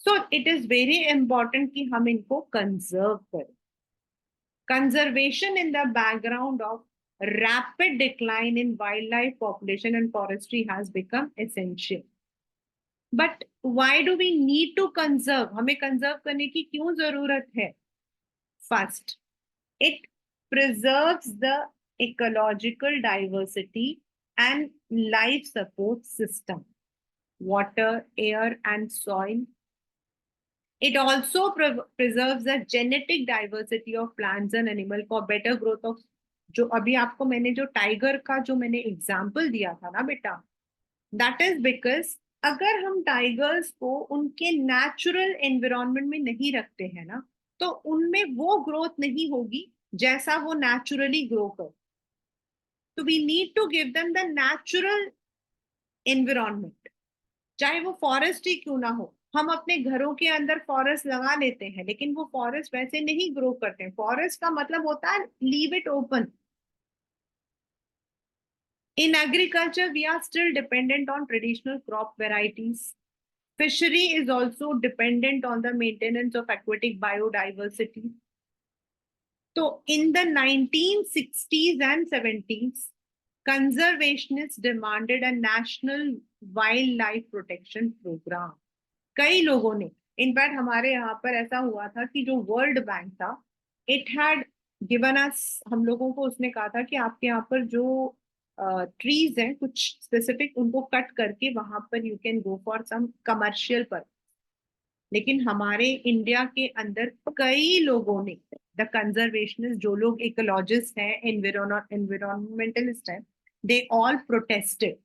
Speaker 1: So it is very important कि हम इनको कंजर्व करें। Conservation in the background of rapid decline in wildlife population and forestry has become essential. But why do we need to conserve? हमें conserve करने की क्यों जरूरत है? First, it preserves the ecological diversity and life support system, water, air, and soil. It also preserves the genetic diversity of plants and animal for better growth of, जो अभी आपको मैंने जो टाइगर का जो मैंने एग्जाम्पल दिया था ना बेटा, दैट इज बिकॉज अगर हम टाइगर्स को उनके नेचुरल एनवायरनमेंट में नहीं रखते हैं ना, तो उनमें वो ग्रोथ नहीं होगी जैसा वो नेचुरली ग्रो कर। तो we need to give them the natural environment, चाहे वो फॉरेस्ट ही क्यों ना हो। हम अपने घरों के अंदर फॉरेस्ट लगा लेते हैं, लेकिन वो फॉरेस्ट वैसे नहीं ग्रो करते हैं। फॉरेस्ट का मतलब होता है leave it open. In agriculture we are still dependent on traditional crop varieties. Fishery is also dependent on the maintenance of aquatic biodiversity. तो in the 1960s and 70s, conservationists demanded a national wildlife protection program. कई लोगों ने, in fact हमारे यहाँ पर ऐसा हुआ था कि जो वर्ल्ड बैंक था, इट हैड गिवन अस, हम लोगों को उसने कहा था कि आपके यहाँ पर जो ट्रीज हैं कुछ स्पेसिफिक, उनको कट करके वहां पर you can go for some commercial पर। लेकिन हमारे इंडिया के अंदर कई लोगों ने, द कंजर्वेशनिस्ट, जो लोग इकोलॉजिस्ट हैं, एनवायरमेंटलिस्ट हैं, दे ऑल प्रोटेस्टेड।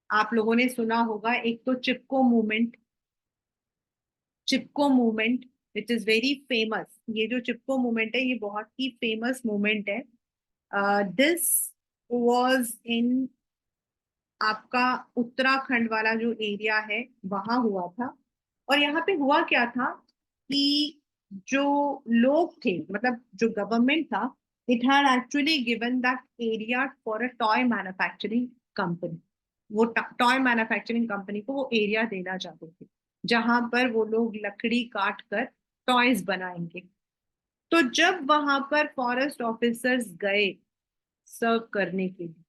Speaker 1: आप लोगों ने सुना होगा, एक तो Chipko movement, Chipko movement which is very famous. ये जो चिपको मूवमेंट है, ये बहुत ही फेमस मूवमेंट है। दिस वाज इन आपका उत्तराखंड वाला जो एरिया है, वहां हुआ था। और यहाँ पे हुआ क्या था कि जो लोग थे, मतलब जो गवर्नमेंट था, it had actually given that area for a toy manufacturing company. वो टॉय मैन्युफैक्चरिंग कंपनी को वो एरिया देना चाहते थे, जहां पर वो लोग लकड़ी काट कर टॉयज बनाएंगे। तो जब वहां पर फॉरेस्ट ऑफिसर्स गए सर्व करने के लिए,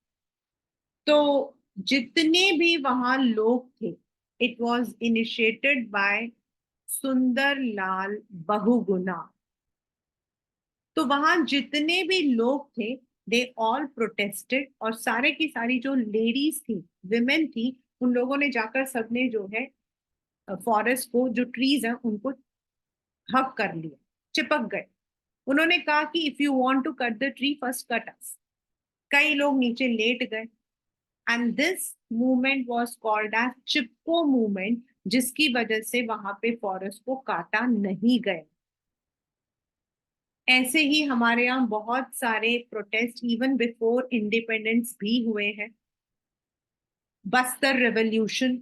Speaker 1: तो जितने भी वहां लोग थे, इट वॉज इनिशिएटेड बाय सुंदर लाल बहुगुणा। तो वहां जितने भी लोग थे, दे ऑल प्रोटेस्टेड, और सारे की सारी जो लेडीज थी, विमेन थी, उन लोगों ने जाकर सबने जो है फॉरेस्ट को, जो ट्रीज हैं उनको हक कर लिया, चिपक गए। उन्होंने कहा कि if you want to cut the tree, first cut us. कई लोग नीचे लेट गए, and this movement was called as Chipko movement, जिसकी वजह से वहां पे फॉरेस्ट को काटा नहीं गया। ऐसे ही हमारे यहाँ बहुत सारे प्रोटेस्ट इवन बिफोर इंडिपेंडेंस भी हुए हैं। बस्तर रेवोल्यूशन,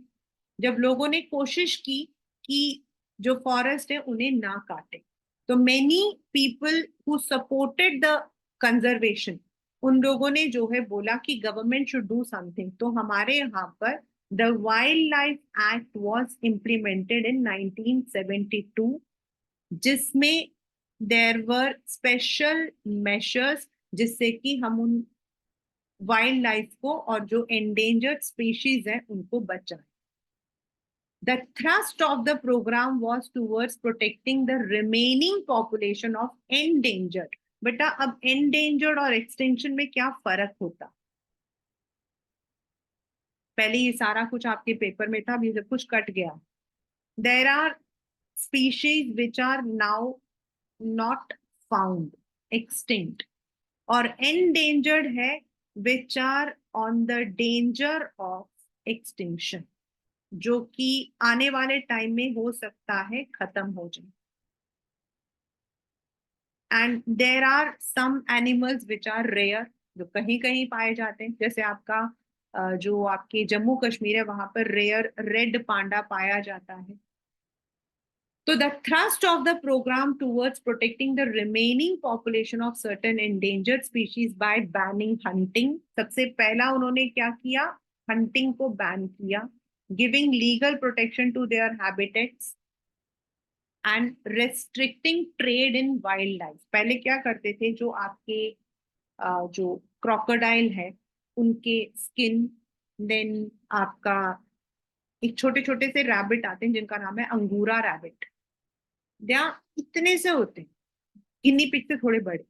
Speaker 1: जब लोगों ने कोशिश की कि जो फॉरेस्ट है उन्हें ना काटे, तो many people who supported the conservation, उन लोगों ने जो है बोला कि गवर्नमेंट शुड डू समथिंग। तो हमारे यहाँ पर the wild life act was implemented in 1972, जिसमें देयर वर स्पेशल मेजर्स, जिससे कि हम उन वाइल्ड लाइफ को और जो एंडेंजर्ड स्पीशीज है उनको बचाएं। The thrust of the program was towards protecting the remaining population of endangered. बेटा अब endangered और extinction में क्या फर्क होता? पहले ये सारा कुछ आपके पेपर में था, अभी सब कुछ कट गया। There are species which are now not found, extinct, और endangered है which are on the danger of extinction, जो कि आने वाले टाइम में हो सकता है खत्म हो जाए। And there are some animals which are rare, जो कहीं कहीं पाए जाते हैं, जैसे आपका जो आपके जम्मू कश्मीर है वहां पर रेयर रेड पांडा पाया जाता है. So the thrust of the program towards protecting the remaining population of certain endangered species by banning hunting. सबसे पहला उन्होंने क्या किया? Hunting को ban किया, giving legal protection to their habitats and restricting trade in wildlife. पहले क्या करते थे, जो आपके जो क्रोकोडाइल है उनके स्किन, देन आपका एक छोटे छोटे से रैबिट आते हैं जिनका नाम है अंगूरा रैबिट, या इतने से होते हैं, गिनी पिग से थोड़े बड़े,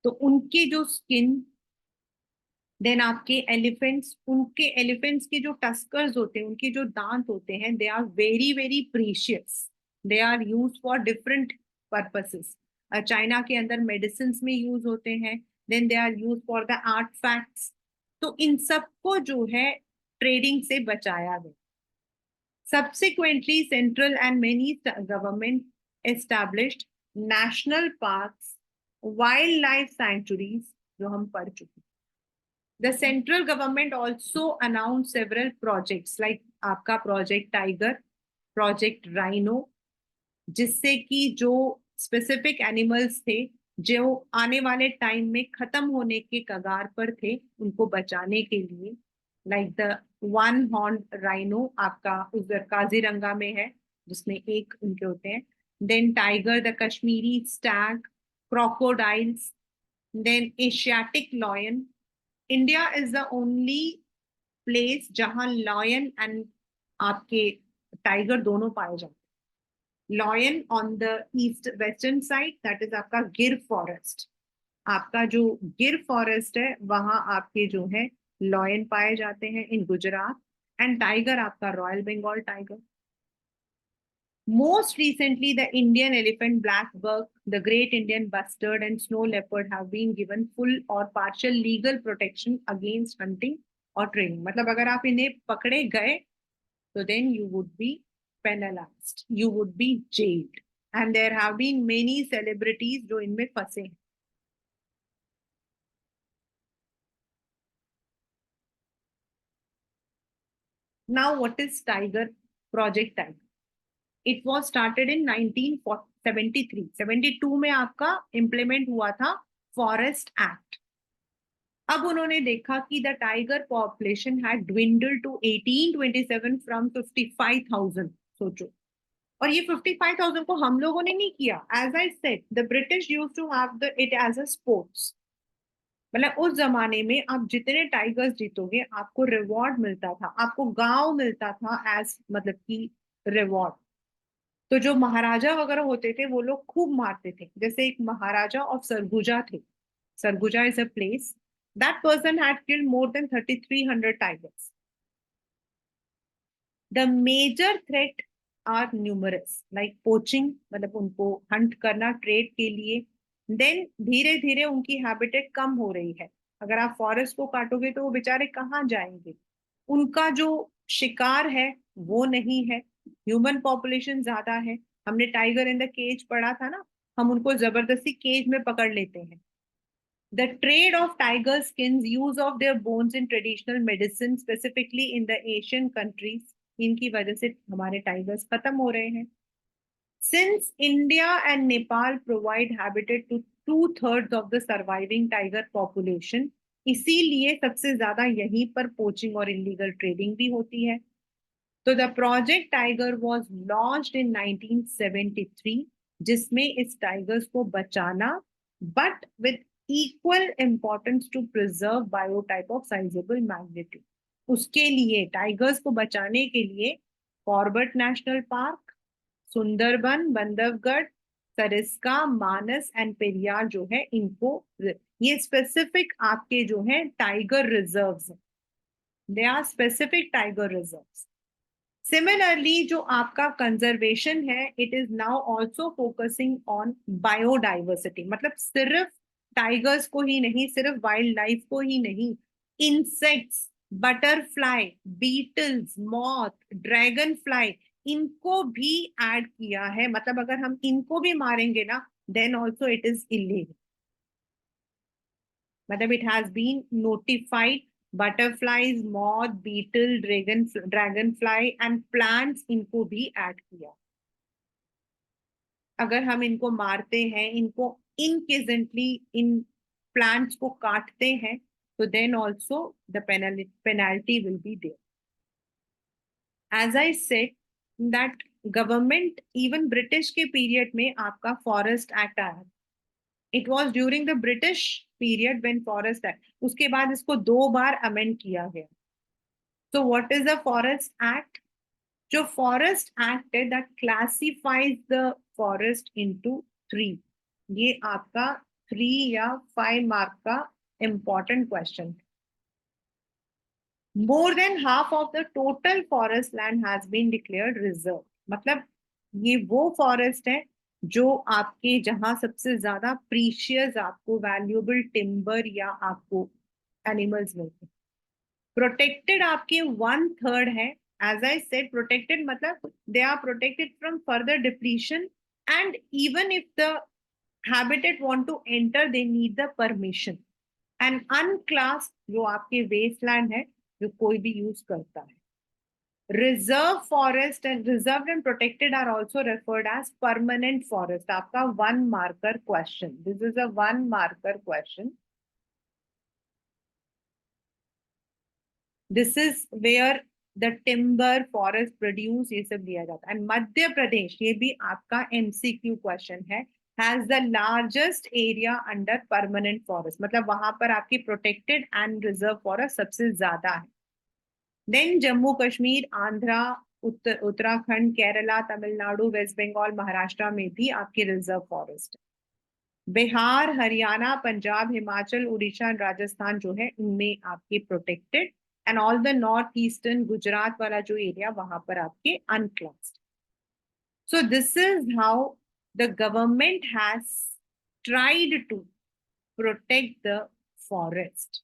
Speaker 1: तो उनकी जो स्किन, देन आपके एलिफेंट्स, उनके एलिफेंट्स के जो टस्कर्स होते हैं, उनके जो दांत होते हैं, they are very very precious. They are use for different purposes. China के अंदर मेडिसिन में यूज होते हैं, then they are use for the artefacts. तो इन सबको जो है ट्रेडिंग से बचाया गया. Subsequently, central and many government established national parks, wildlife sanctuaries, जो हम पढ़ चुके. The central government also announced several projects like आपका Project Tiger, Project Rhino, जिससे कि जो स्पेसिफिक एनिमल्स थे जो आने वाले टाइम में खत्म होने के कगार पर थे, उनको बचाने के लिए, like the one horn rhino आपका उधर काजीरंगा में है, जिसमें एक उनके होते हैं. Then tiger, the Kashmiri stag, crocodiles, then Asiatic lion. India is the only place जहां लॉयन एंड आपके टाइगर दोनों पाए जाते हैं. Lion on the east western side, that is आपका गिर फॉरेस्ट. आपका जो गिर फॉरेस्ट है वहां आपके जो है लॉयन पाए जाते हैं इन गुजरात. एंड टाइगर आपका royal Bengal tiger. Most recently, the Indian elephant, black buck, the great Indian bustard, and snow leopard have been given full or partial legal protection against hunting or training. मतलब अगर आप इन्हें पकड़े गए, so then you would be penalized, you would be jailed. And there have been many celebrities जो इनमें फंसे हैं. Now, what is Tiger? Project Tiger. It was started in 1973. 72 में आपका implement हुआ था Forest Act. अब उन्होंने देखा कि the tiger population had dwindled to 1827 from 55,000. सोचो. और ये 55,000 को हम लोगों ने नहीं किया. As I said, the British use to have the it as a sports. मतलब उस जमाने में आप जितने टाइगर्स जीतोगे आपको रिवॉर्ड मिलता था, आपको गांव मिलता था एज मतलब कि रिवॉर्ड. तो जो महाराजा वगैरह होते थे वो लोग खूब मारते थे. जैसे एक महाराजा ऑफ सरगुजा थे. Surguja is a place. That person had killed more than 3,300 tigers. The major threat are numerous, like poaching, मतलब उनको हंट करना ट्रेड के लिए. देन धीरे धीरे उनकी हैबिटेट कम हो रही है. अगर आप फॉरेस्ट को काटोगे तो वो बेचारे कहाँ जाएंगे. उनका जो शिकार है वो नहीं है. ह्यूमन पॉपुलेशन ज्यादा है. हमने टाइगर इन द केज पढ़ा था ना, हम उनको जबरदस्ती केज में पकड़ लेते हैं. The trade of tiger skins, use of their bones in traditional medicine, specifically in the Asian countries, इनकी वजह से हमारे टाइगर्स खत्म हो रहे हैं. Since India and Nepal provide habitat to 2/3 of the surviving tiger population, इसीलिए सबसे ज्यादा यहीं पर पोचिंग और इलीगल ट्रेडिंग भी होती है. तो the project tiger was launched in 1973, जिसमें इस टाइगर्स को बचाना, but with equal importance to preserve biotype of sizeable magnitude. उसके लिए टाइगर्स को बचाने के लिए Corbett national park, Sundarban, Bandhavgarh, Sariska, Manas and Periyar जो है इनको, ये स्पेसिफिक आपके जो है टाइगर रिजर्व्स हैं. They are specific tiger reserves. Similarly जो आपका कंजर्वेशन है, it is now also focusing on biodiversity. मतलब सिर्फ टाइगर्स को ही नहीं, सिर्फ वाइल्ड लाइफ को ही नहीं, insects, butterfly, beetles, moth, dragonfly, इनको भी ऐड किया है. मतलब अगर हम इनको भी मारेंगे ना then also it is illegal. मतलब it has been notified. Butterflies, moth, beetle, dragonfly and plants, इनको भी ऐड किया। अगर हम इनको मारते हैं, इनको इनकेजेंटली इन प्लांट्स को काटते हैं, तो then also the penalty will be there. As I said that government, even British के पीरियड में आपका फॉरेस्ट एक्ट आया। It was during the British period when forest act, उसके बाद इसको 2 बार अमेंड किया गया। So what is the Forest Act? जो फॉरेस्ट एक्ट है that classifies the forest into 3। ये आपका 3 या 5 मार्क का इंपॉर्टेंट क्वेश्चन है। More than half of the total forest land has been declared reserve. मतलब ये वो फॉरेस्ट है जो आपके, जहां सबसे ज्यादा प्रीशियस आपको वैल्यूएबल टिम्बर या आपको एनिमल्स मिलते हैं। प्रोटेक्टेड आपके 1/3 है। As I said, protected मतलब they are protected from further depletion, and even if the habitat want to enter, they need the permission. And unclassed जो आपके wasteland है, जो कोई भी use करता है। Reserve forest and reserved and protected are also referred as permanent forest. आपका 1 marker question. This is a 1 marker question. This is where the timber forest produce, ये सब दिया जाता है। एंड मध्य प्रदेश, ये भी आपका एमसीक्यू क्वेश्चन है, has the largest area under permanent forest. मतलब वहां पर आपकी प्रोटेक्टेड एंड रिजर्व फॉरेस्ट सबसे ज्यादा है। देन जम्मू कश्मीर, आंध्रा, उत्तराखंड, केरला, तमिलनाडु, वेस्ट बंगाल, महाराष्ट्र में भी आपकी रिजर्व फॉरेस्ट है। बिहार, हरियाणा, पंजाब, हिमाचल, उड़ीसा, राजस्थान जो है, इनमें आपकी protected, and all the northeastern Gujarat वाला जो एरिया, वहां पर आपके unclassed. So this is how the government has tried to protect the forest.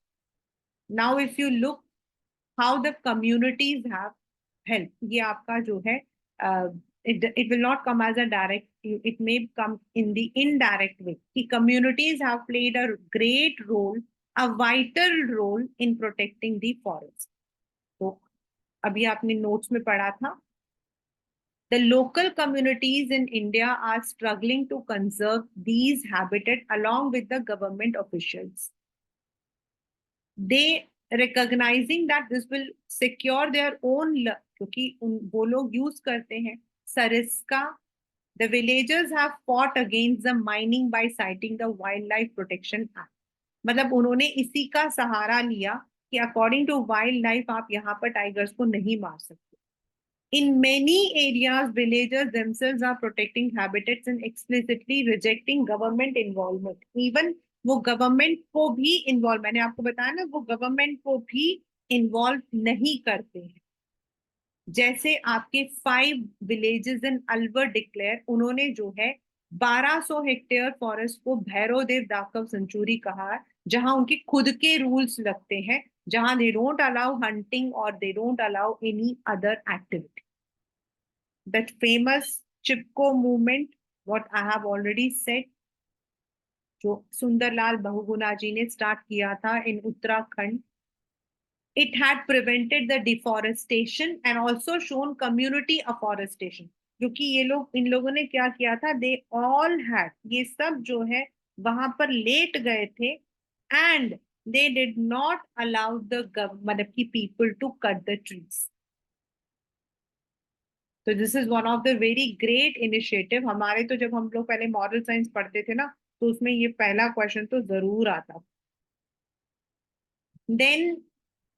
Speaker 1: Now if you look how the communities have helped, ये आपका जो है it will not come as a direct, it may come in the indirect way कि communities have played a great role, a vital role in protecting the forest. तो अभी आपने notes में पढ़ा था, the local communities in India are struggling to conserve these habitat along with the government officials. They recognizing that this will secure their own, क्योंकि वो लोग use करते हैं Sariska. The villagers have fought against the mining by citing the Wildlife Protection Act. मतलब उन्होंने इसी का सहारा लिया कि अकॉर्डिंग टू वाइल्ड लाइफ आप यहाँ पर टाइगर्स को नहीं मार सकते। In many areas, villagers themselves are protecting habitats and explicitly rejecting government involvement. Even वो गवर्नमेंट को भी इन्वॉल्व, मैंने आपको बताया ना, वो गवर्नमेंट को भी इन्वॉल्व नहीं करते हैं। जैसे आपके 5 विलेजेस इन अलवर डिक्लेयर, उन्होंने जो है 1200 हेक्टेयर फॉरेस्ट को भैरवदेव दाकव सेंचुरी कहा है, जहां उनके खुद के रूल्स लगते हैं, जहां दे डोंट अलाउ हंटिंग और दे don't allow any other activity. That famous Chipko movement, what I have already said, जो सुंदरलाल बहुगुणा जी ने स्टार्ट किया था इन Uttarakhand, it had prevented the deforestation and also shown community afforestation. क्योंकि ये लोग, इन लोगों ने क्या किया था, they all had, ये सब जो है वहां पर लेट गए थे, and they did not allow the मतलब की people to cut the trees. तो this is one of the very great initiative. हमारे तो जब हम लोग पहले मॉरल साइंस पढ़ते थे ना, तो उसमें ये पहला क्वेश्चन तो जरूर आता। Then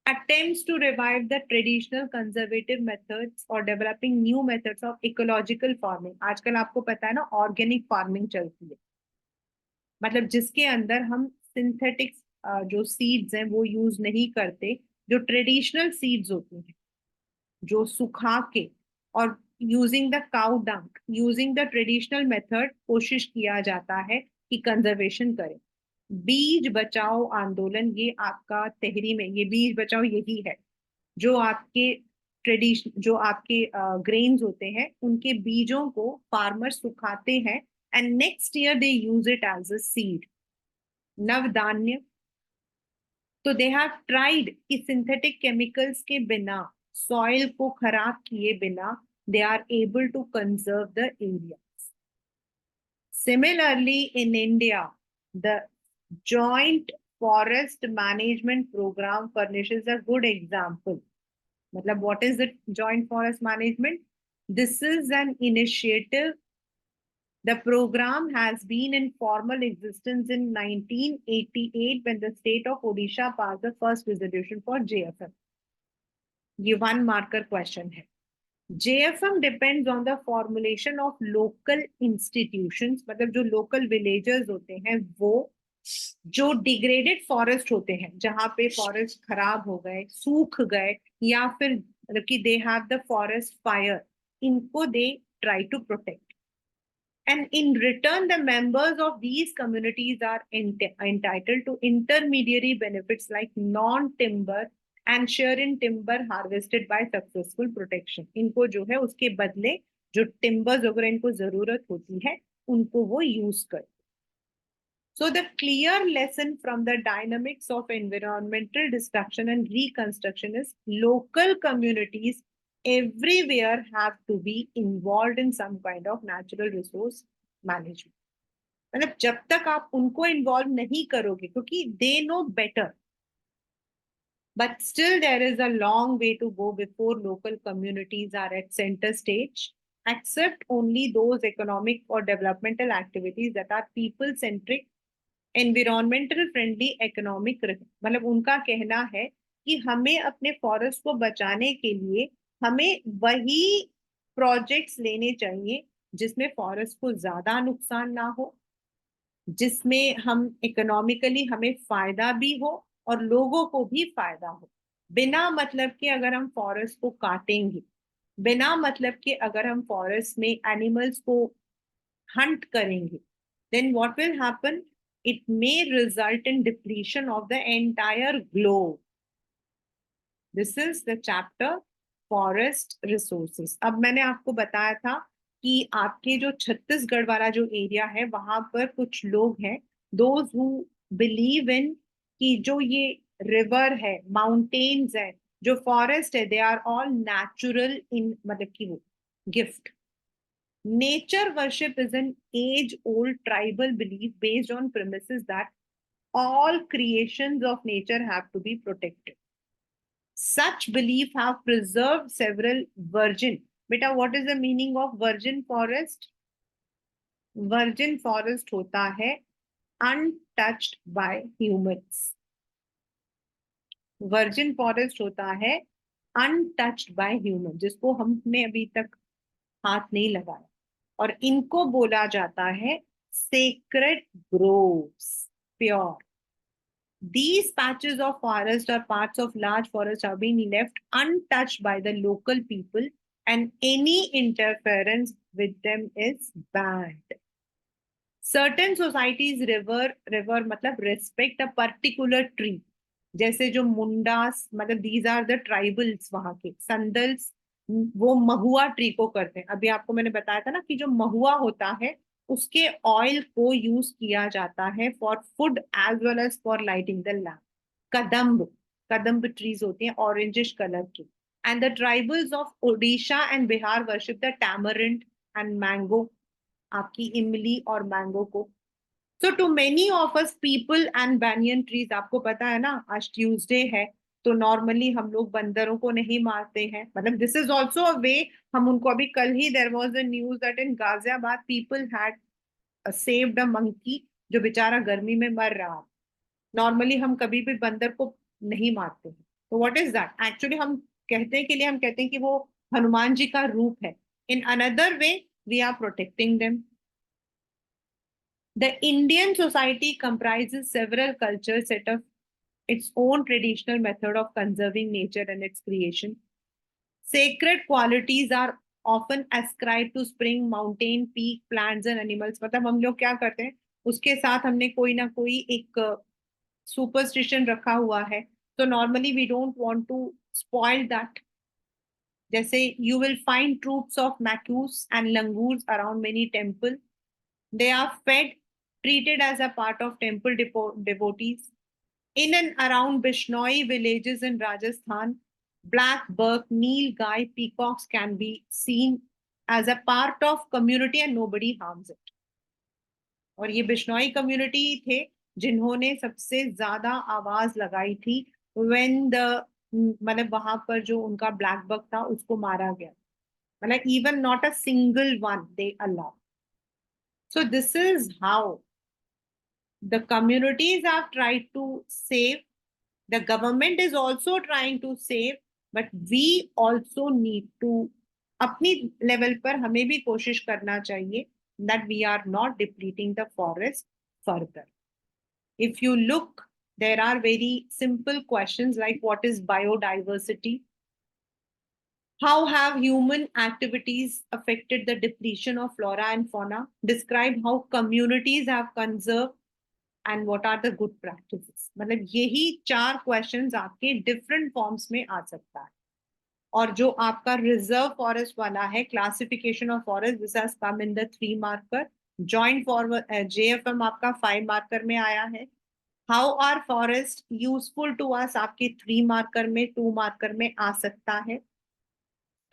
Speaker 1: attempts to revive the traditional conservative methods or developing new methods of ecological farming. आजकल आपको पता है ना, ऑर्गेनिक फार्मिंग चलती है, मतलब जिसके अंदर हम सिंथेटिक जो सीड्स हैं वो यूज नहीं करते, जो ट्रेडिशनल सीड्स होती हैं, जो सुखा के, और यूजिंग द काउ डंक, यूजिंग द ट्रेडिशनल मेथड, कोशिश किया जाता है कि कंजर्वेशन करें। बीज बचाओ आंदोलन, ये आपका तेहरी में, ये बीज बचाओ यही है, जो आपके ट्रेडिशन, जो आपके ग्रेन्स होते हैं, उनके बीजों को फार्मर सुखाते हैं and next year they use it as a seed. नवधान्य. तो they have tried कि synthetic chemicals के बिना, soil को खराब किए बिना, they are able to conserve the areas. Similarly, in India, the joint forest management program furnishes a good example. मतलब what is the joint forest management? This is an initiative. The program has been in formal existence in 1988 when the state of Odisha passed the first resolution for JFM. ये one marker question है. JFM depends on the formulation of local institutions. मतलब जो local villagers होते हैं वो जो degraded forest होते हैं, जहां पे फॉरेस्ट खराब हो गए, सूख गए, या फिर मतलब कि they have the forest fire, इनको they try to protect. And in return, the members of these communities are entitled to intermediary benefits like non-timber and share in timber harvested by successful protection. इनको जो है उसके बदले जो timbers वगैरह इनको जरूरत होती है उनको वो यूज कर. So the clear lesson from the dynamics of environmental destruction and reconstruction is local communities everywhere have to be involved in some kind of natural resource management. मतलब जब तक आप उनको इन्वॉल्व नहीं करोगे, क्योंकि they know better, but still there is a long way to go before local communities are at center stage. Accept only those economic or developmental activities that are people centric, environmental friendly, economic. मतलब उनका कहना है कि हमें अपने forest को बचाने के लिए हमें वही प्रोजेक्ट्स लेने चाहिए जिसमें फॉरेस्ट को ज्यादा नुकसान ना हो, जिसमें हम इकोनॉमिकली हमें फायदा भी हो और लोगों को भी फायदा हो. बिना मतलब के अगर हम फॉरेस्ट को काटेंगे, बिना मतलब के अगर हम फॉरेस्ट में एनिमल्स को हंट करेंगे, then what will happen? It may result in depletion of the entire globe. This is the chapter forest resources. अब मैंने आपको बताया था कि आपके जो छत्तीसगढ़ वाला जो एरिया है वहां पर कुछ लोग हैं, those who believe in कि जो ये रिवर है, माउंटेन्स है, जो फॉरेस्ट है, they are all natural in मतलब कि वो gift. Nature worship is an age-old tribal belief based on premises that all creations of nature have to be protected. Such belief have preserved several virgin. Beta, what is the meaning of virgin forest? Virgin forest होता है untouched by humans. Virgin forest होता है untouched by humans, जिसको हमने अभी तक हाथ नहीं लगाया. और इनको बोला जाता है sacred groves, pure. These patches of forest or parts of large forest are being left untouched by the local people and any interference with them is banned. Certain societies river मतलब respect a particular tree. जैसे जो मुंडास मतलब these are the tribals वहां के संदल्स, वो महुआ tree को करते हैं. अभी आपको मैंने बताया था ना कि जो महुआ होता है उसके ऑयल को यूज किया जाता है for food as well as for lighting the lamp. Kadamb trees होती हैं ऑरेंजिश कलर की. And the tribals of Odisha and Bihar worship the tamarind and mango, आपकी इमली और मैंगो को. So to many of us people and banyan trees, आपको पता है ना आज ट्यूसडे है तो नॉर्मली हम लोग बंदरों को नहीं मारते हैं. मतलब this is also a way. हम उनको अभी कल ही there was a news that in Ghaziabad people had saved a monkey जो बेचारा गर्मी में मर रहा. नॉर्मली हम कभी भी बंदर को नहीं मारते हैं. तो व्हाट इज दैट? एक्चुअली हम कहते हैं के लिए हम कहते हैं कि वो हनुमान जी का रूप है. In another way we are protecting them. The Indian society comprises several cultures set of its own traditional method of conserving nature and its creation. Sacred qualities are often ascribed to spring, mountain, peak, plants and animals. मतलब हम लोग क्या करते हैं उसके साथ हमने कोई ना कोई एक सुपरस्टिशन रखा हुआ है. तो normally we don't want to spoil that. जैसे you will find troops of macaques and langurs around many temples. They are fed, treated as a part of temple devotees. In and around Bishnoi villages in Rajasthan, black buck, nilgai, peacocks can be seen as a part of community and nobody harms it. और ये Bishnoi community थे जिन्होंने सबसे ज्यादा आवाज लगाई थी when the मतलब वहां पर जो उनका ब्लैक बक था उसको मारा गया मतलब even not a single one they allow so this is how the communities have tried to save, the government is also trying to save, but we also need to अपनी level पर हमें भी कोशिश करना चाहिए that we are not depleting the forest further. If you look, there are very simple questions like what is biodiversity? How have human activities affected the depletion of flora and fauna? Describe how communities have conserved and what are the good practices. मतलब यही 4 questions आपके different forms में आ सकता है और जो आपका रिजर्व फॉरेस्ट वाला है classification of forest this has come in the 3 marker joint forward JFM आपका 5 मार्कर में आया है how are forest useful to us आपके 3 मार्कर में 2 मार्कर में आ सकता है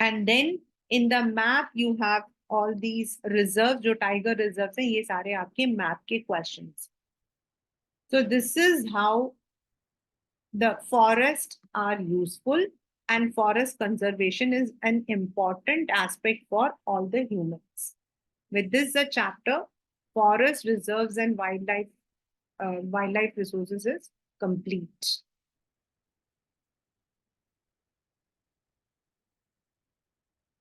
Speaker 1: and then in the map you have all these reserve जो टाइगर रिजर्व है ये सारे आपके मैप के questions so this is how the forests are useful and forest conservation is an important aspect for all the humans. With this, the chapter forest reserves and wildlife resources is complete.